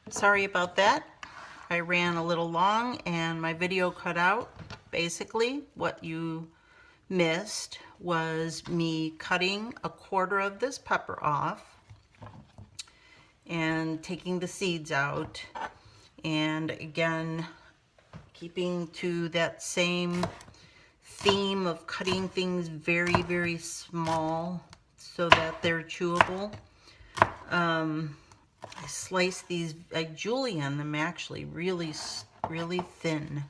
Sorry about that. I ran a little long and my video cut out. Basically, what you missed was me cutting a quarter of this pepper off and taking the seeds out. And again, keeping to that same theme of cutting things very, very small so that they're chewable. I slice these, I julienne them actually really, really thin.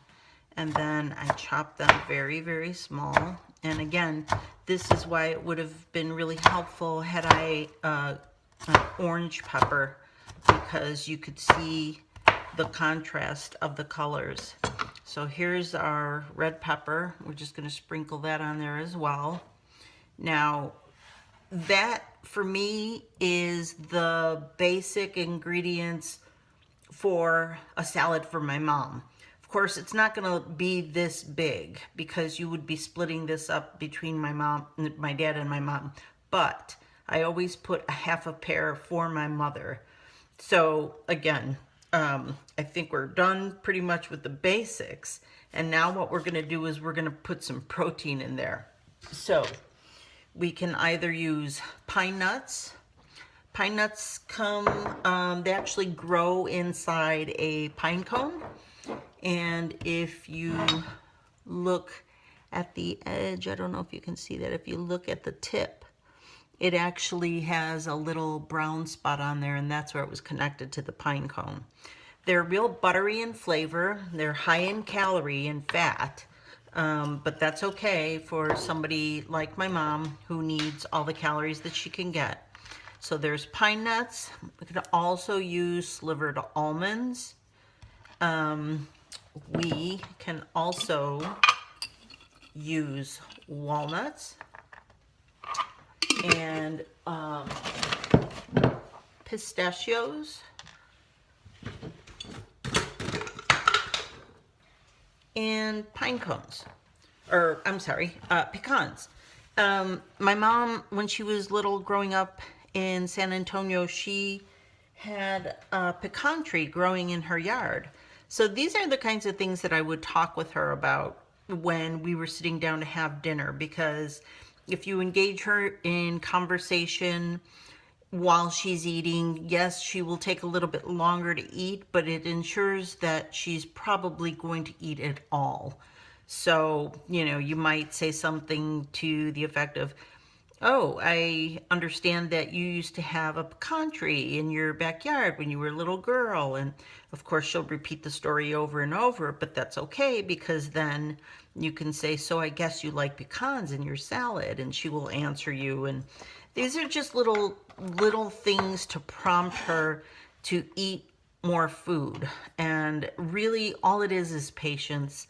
And then I chop them very, very small. And again, this is why it would have been really helpful had I an orange pepper, because you could see the contrast of the colors. So here's our red pepper. We're just going to sprinkle that on there as well. Now, that for me is the basic ingredients for a salad for my mom. Of course, it's not going to be this big because you would be splitting this up between my dad and my mom. But I always put a half a pear for my mother. So again, I think we're done pretty much with the basics. And now what we're going to do is we're going to put some protein in there. So we can either use pine nuts. Pine nuts they actually grow inside a pine cone. And if you look at the edge, I don't know if you can see that, if you look at the tip, it actually has a little brown spot on there, and that's where it was connected to the pine cone. They're real buttery in flavor. They're high in calorie and fat, but that's okay for somebody like my mom who needs all the calories that she can get. So there's pine nuts. We can also use slivered almonds. We can also use walnuts and pistachios and pine cones, or I'm sorry, pecans. My mom, when she was little growing up in San Antonio, she had a pecan tree growing in her yard. So these are the kinds of things that I would talk with her about when we were sitting down to have dinner, because if you engage her in conversation while she's eating, yes, she will take a little bit longer to eat, but it ensures that she's probably going to eat it all. So, you might say something to the effect of, "Oh, I understand that you used to have a pecan tree in your backyard when you were a little girl." And of course, she'll repeat the story over and over, but that's okay, because then you can say, "So I guess you like pecans in your salad," and she will answer you. And these are just little things to prompt her to eat more food. And really, all it is patience,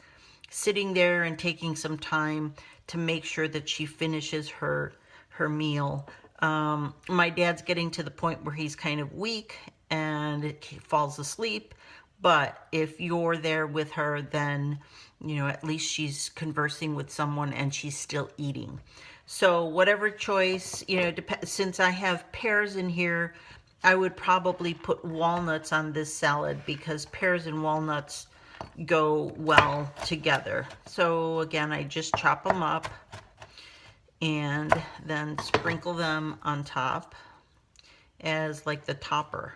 sitting there and taking some time to make sure that she finishes her meal. My dad's getting to the point where he's kind of weak and he falls asleep. But if you're there with her, then, at least she's conversing with someone and she's still eating. So whatever choice, since I have pears in here, I would probably put walnuts on this salad because pears and walnuts go well together. So again, I just chop them up and then sprinkle them on top as like the topper.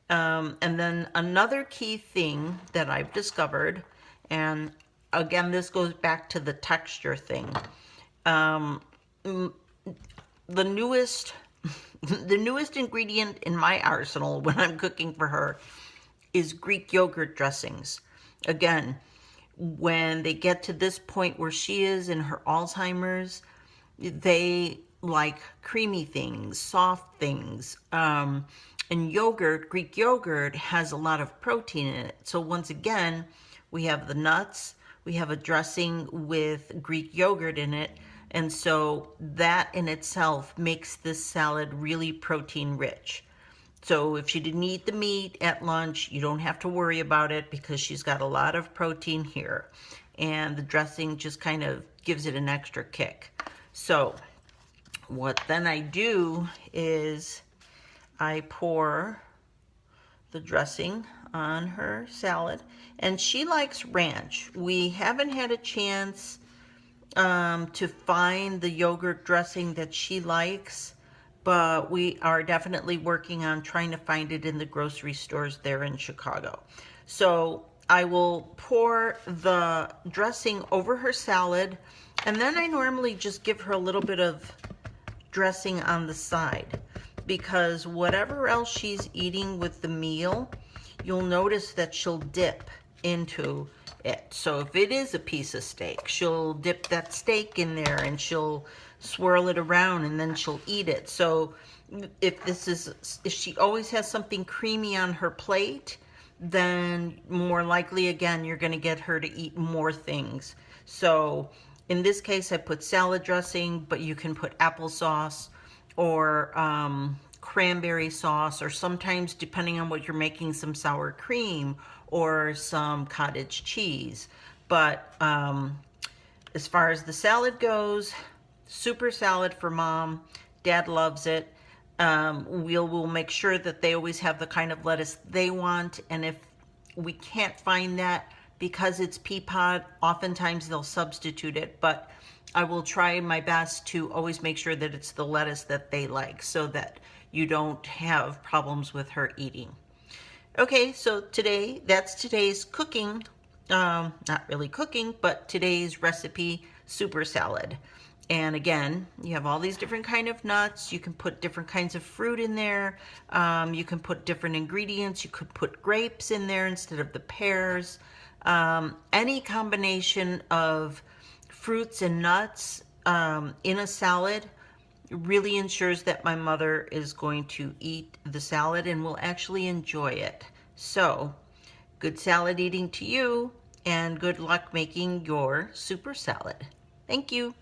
And then another key thing that I've discovered, and again, this goes back to the texture thing. The newest ingredient in my arsenal when I'm cooking for her is Greek yogurt dressings. Again, when they get to this point where she is in her Alzheimer's, they like creamy things, soft things. And Greek yogurt has a lot of protein in it. So once again, we have the nuts, we have a dressing with Greek yogurt in it. And so that in itself makes this salad really protein rich. So if she didn't eat the meat at lunch, you don't have to worry about it because she's got a lot of protein here. And the dressing just kind of gives it an extra kick. So what then I do is I pour the dressing on her salad. And she likes ranch. We haven't had a chance to find the yogurt dressing that she likes, but we are definitely working on trying to find it in the grocery stores there in Chicago. So I will pour the dressing over her salad, and then I normally just give her a little bit of dressing on the side, because whatever else she's eating with the meal, you'll notice that she'll dip into it. So if it is a piece of steak, she'll dip that steak in there and she'll swirl it around and then she'll eat it. So if she always has something creamy on her plate, then more likely again you're going to get her to eat more things. So in this case I put salad dressing, but you can put applesauce or cranberry sauce, or sometimes, depending on what you're making, some sour cream or some cottage cheese. But as far as the salad goes, super salad for Mom. Dad loves it. We'll make sure that they always have the kind of lettuce they want, and if we can't find that because it's pea pod, oftentimes they'll substitute it, but I will try my best to always make sure that it's the lettuce that they like, so that you don't have problems with her eating. Okay, so that's today's cooking, not really cooking, but today's recipe, super salad. And again, you have all these different kind of nuts. You can put different kinds of fruit in there. You can put different ingredients. You could put grapes in there instead of the pears. Any combination of fruits and nuts in a salad really ensures that my mother is going to eat the salad and will actually enjoy it. So, good salad eating to you, and good luck making your super salad. Thank you.